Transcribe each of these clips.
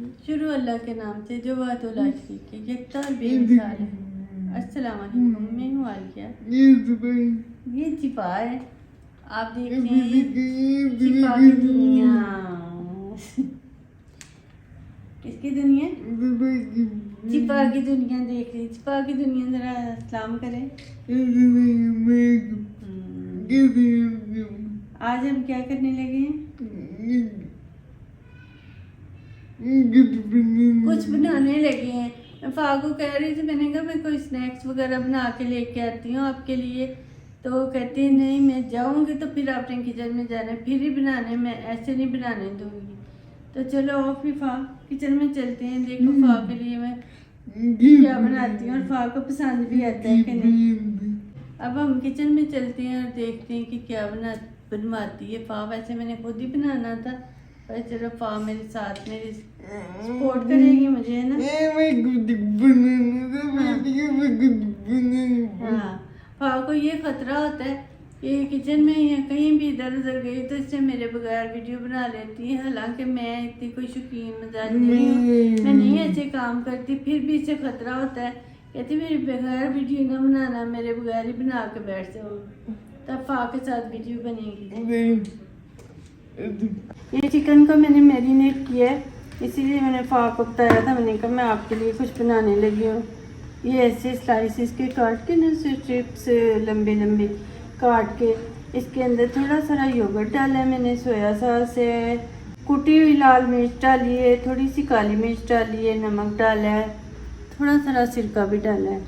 शुरू अल्लाह के नाम से जो बात ला शरीक है, यकता और बेमिसाल है। अस्सलाम वालेकुम, मैं हूँ आलिया। ये चिपा है, आप देख रहे हैं चिपा की दुनिया। किसकी दुनिया? चिपा की दुनिया देख रही। चिपा की दुनिया जरा सलाम करें। आज हम क्या करने लगे हैं? कुछ बनाने लगे हैं। मैं फागू कह रही थी, मैंने कहा मैं कोई स्नैक्स वगैरह बना के लेके आती हूँ आपके लिए। तो वो कहती है नहीं, मैं जाऊँगी तो फिर आपने किचन में जाना है, फिर ही बनाने, मैं ऐसे नहीं बनाने दूँगी। तो चलो आओ फिर किचन में चलते हैं। देखो फा के लिए मैं क्या बनाती हूँ और फा को पसंद भी आता है कि नहीं। अब हम किचन में चलते हैं और देखते हैं कि क्या बनवाती है फा। वैसे मैंने खुद ही बनाना था, पर चलो फा मेरे साथ मेरी सपोर्ट करेगी मुझे, है ना। हाँ, फा को ये खतरा होता है कि किचन में या कहीं भी इधर उधर गई तो इससे मेरे बगैर वीडियो बना लेती है। हालांकि मैं इतनी कोई शौकीन मजाज नहीं हूँ, मैं नहीं ऐसे काम करती, फिर भी इससे खतरा होता है। कहती मेरे बगैर वीडियो ना बनाना, मेरे बगैर ही बना के बैठ जाओ, तब फा के साथ वीडियो बनेगी। ये चिकन को मैंने मैरिनेट किया है, इसीलिए मैंने फा को बताया था। मैंने कहा मैं आपके लिए कुछ बनाने लगी हूँ। ये ऐसे स्लाइसिस के काट के ना, स्ट्रिप्स लंबे लंबे काट के इसके अंदर थोड़ा सा योगर्ट डाला है मैंने, सोया सॉस है, कुटी हुई लाल मिर्च डाली है, थोड़ी सी काली मिर्च डाली है, नमक डाला है, थोड़ा सा सिरका भी डाला है।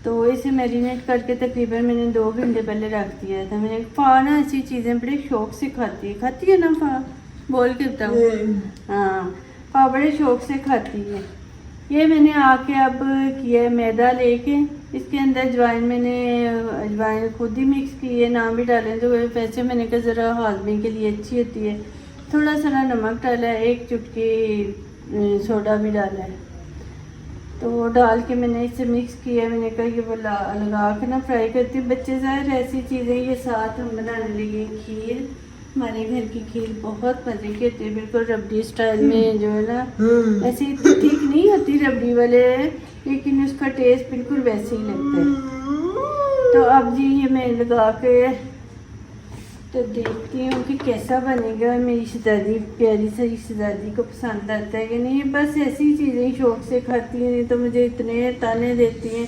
तो इसे मैरिनेट करके तकरीबन मैंने 2 घंटे पहले रख दिया था। मैंने फा ना ऐसी चीज़ें बड़े शौक से खाती है ना फा, बोल के बताऊँ। हाँ, फा बड़े शौक से खाती है। ये मैंने आके अब किया है मैदा लेके, इसके अंदर अजवाइन खुद ही मिक्स की है, नाम भी डालें तो वैसे मैंने कहा ज़रा हाजमे के लिए अच्छी होती है। थोड़ा सा नमक डाला है, 1 चुटकी सोडा भी डाला है। तो वो डाल के मैंने इसे मिक्स किया। मैंने कहा ये वो लगा के ना फ्राई करती हूँ। बच्चे ज़ाहिर ऐसी चीज़ें ये साथ हम बनाने लगे। खीर, हमारे घर की खीर बहुत मज़े की होती है, बिल्कुल रबड़ी स्टाइल में, जो है ना ऐसी इतनी ठीक नहीं होती रबड़ी वाले, लेकिन उसका टेस्ट बिल्कुल वैसे ही लगता है। तो अब जी ये मैं लगा के तो देखती हूँ कि कैसा बनेगा। मेरी शहजादी, प्यारी सी शहजादी को पसंद आता है कि नहीं। बस ऐसी चीज़ें शौक से खाती हैं, नहीं तो मुझे इतने ताने देती हैं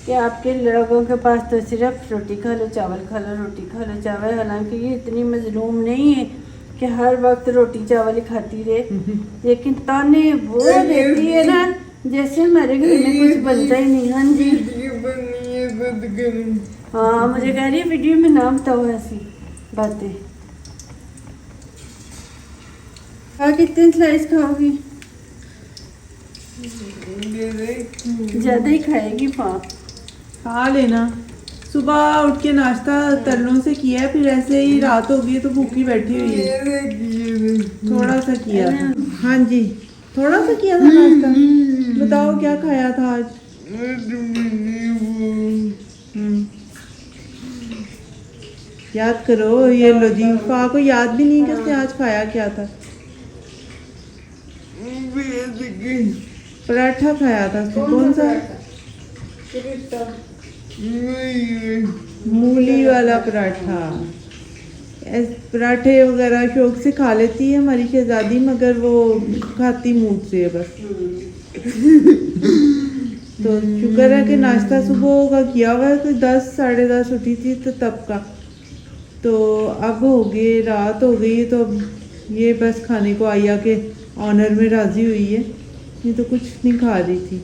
कि आपके लोगों के पास तो सिर्फ रोटी खा लो चावल खा लो, रोटी खा लो चावल। हालांकि ये इतनी मजलूम नहीं है कि हर वक्त रोटी चावल ही खाती रहे, लेकिन ताने वो देती है ना जैसे हमारे घर में कुछ बनता ही नहीं। हाँ जी, हाँ मुझे कह रही है वीडियो में नाम बताओ ऐसी बातें। कितने स्लाइस खाओगी? ज्यादा ही खाएगी फा। खा लेना। सुबह उठ के नाश्ता तरलों से किया है, फिर ऐसे ही रात हो गई तो भूखी बैठी हुई है। थोड़ा सा किया था। हाँ जी, थोड़ा सा किया था नाश्ता। बताओ क्या खाया था आज? याद करो। ये लो जी, फा को याद भी नहीं कि उसने आज खाया क्या था। पराठा खाया था उसने। कौन सा? मूली वाला पराठा। पराठे वगैरह शौक से खा लेती है हमारी शहजादी, मगर वो खाती मूड से है बस। तो शुक्र है कि नाश्ता सुबह का किया हुआ है। तो 10 साढ़े 10 उठी थी तो तब का। तो अब हो गई, रात हो गई, तो अब ये बस खाने को आया के ऑनर में राजी हुई है, ये तो कुछ नहीं खा रही थी।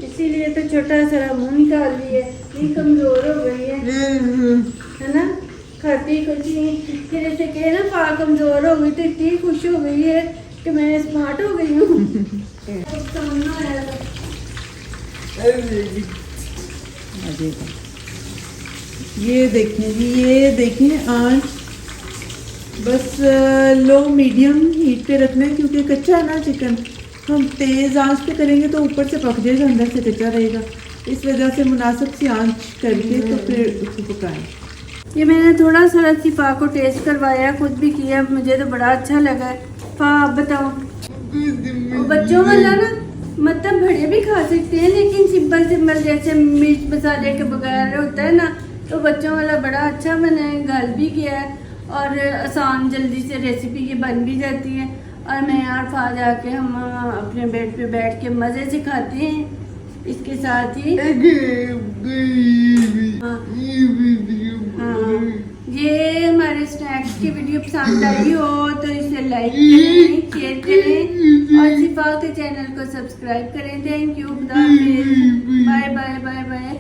इसीलिए तो छोटा सा मुंह निकाल लिए, ये कमजोर हो गई है ना, खाती कुछ नहीं। फिर ऐसे कहे ना फा कमजोर हो गई तो इतनी खुश हो गई है कि मैं स्मार्ट हो गई हूँ। ये देखें जी, ये देखें आज बस लो मीडियम हीट पे रखना है, क्योंकि कच्चा है ना चिकन। हम तेज़ आंच पे करेंगे तो ऊपर से पक जाएगा, अंदर से कच्चा रहेगा। इस वजह से मुनासिब सी आंच करके तो फिर उसको पकाएं। ये मैंने थोड़ा सा सिफा को टेस्ट करवाया, खुद भी किया, मुझे तो बड़ा अच्छा लगा है। हाँ बताओ। वो बच्चों वाला ना मतलब बड़े भी खा सकते हैं, लेकिन सिंपल सिंपल जैसे मिर्च मसाले के बगैर होता है ना, तो बच्चों वाला बड़ा अच्छा मैंने गल भी किया है और आसान जल्दी से रेसिपी की बन भी जाती है। और मैं और फा जाके हम अपने बेड पे बैठ के मज़े से खाते हैं इसके साथ ही। हाँ, हाँ, ये हमारे स्नैक्स की वीडियो पसंद आई हो तो इसे लाइक करें, शेयर करें और सिफा के चैनल को सब्सक्राइब करें। Thank you, bye bye bye bye.